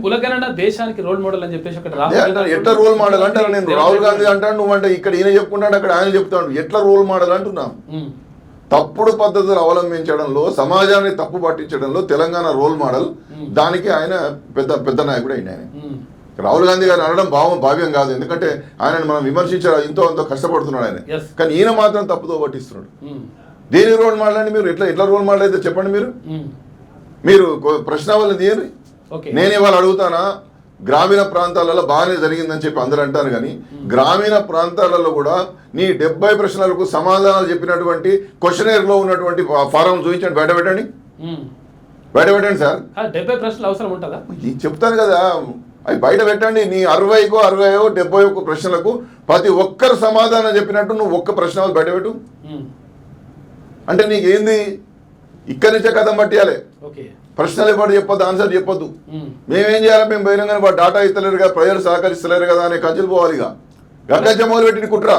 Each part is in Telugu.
కులగణన దేశానికి రోల్ మోడల్ అని చెప్పేసి ఒకటి ఎట్లా రోల్ మోడల్ అంటారు? నేను రాహుల్ గాంధీ అంటాను, నువ్వంటే ఇక్కడ ఈయన చెప్పుకుంటాడు, అక్కడ ఆయన చెప్తాడు. ఎట్లా రోల్ మోడల్ అంటున్నాం? తప్పుడు పద్ధతులు అవలంబించడంలో, సమాజాన్ని తప్పు పట్టించడంలో తెలంగాణ రోల్ మోడల్. దానికి ఆయన పెద్ద నాయకుడు అయిన ఆయన. రాహుల్ గాంధీ గారిని అనడం భావ్యం కాదు, ఎందుకంటే ఆయనను మనం విమర్శించారు, ఎంతో అంతో కష్టపడుతున్నాడు ఆయన. కానీ ఈయన మాత్రం తప్పుతో పట్టిస్తున్నాడు. దేని రోల్ మోడల్ అండి? మీరు ఎట్లా రోల్ మోడల్ అయితే చెప్పండి. మీరు ప్రశ్నావళిని తీయండి. నేను ఇవాళ అడుగుతానా, గ్రామీణ ప్రాంతాలలో బాగానే జరిగిందని చెప్పి అందరూ అంటారు, కానీ గ్రామీణ ప్రాంతాలలో కూడా నీ 70 ప్రశ్నలకు సమాధానాలు చెప్పినటువంటి క్వశ్చనర్లో ఉన్నటువంటి ఫారం చూపించండి, బయట పెట్టండి సార్. 70 ప్రశ్నలు అవసరం ఉంటుందా? చెప్తాను కదా, అవి బయట పెట్టండి. నీ 60కో 60కో 70 ప్రశ్నలకు ప్రతి ఒక్కరు సమాధానం చెప్పినట్టు నువ్వు ఒక్క ప్రశ్న బయట పెట్టు. అంటే నీకేంది? ఇక్కడి నుంచే కథం పట్టియాలి. ప్రశ్నలు ఎప్పుడు చెప్పొద్దు, ఆన్సర్ చెప్పొద్దు. మేమేం చేయాలి? మేము బహిరంగ డాటా ఇస్తలేరు కదా, ప్రజలు సహకరిస్తలేరు కదా అనే కంచెలు పోవాలి. ఇక గంటంచ మొదలు పెట్టిన కుట్రా.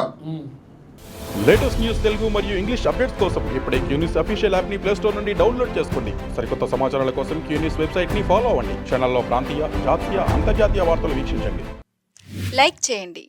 లేటెస్ట్ న్యూస్ తెలుగు మరియు ఇంగ్లీష్ అప్డేట్స్ కోసం ఇప్పుడే క్యూన్యూస్ అఫీషియల్ యాప్ ని ప్లే స్టోర్ నుండి డౌన్లోడ్ చేసుకోండి. సరికొత్త సమాచారాల కోసం క్యూన్యూస్ వెబ్సైట్ ని ఫాలో అవ్వండి. ఛానల్లో ప్రాంతీయ, జాతీయ, అంతర్జాతీయ వార్తలు వీక్షించండి. లైక్ చేయండి.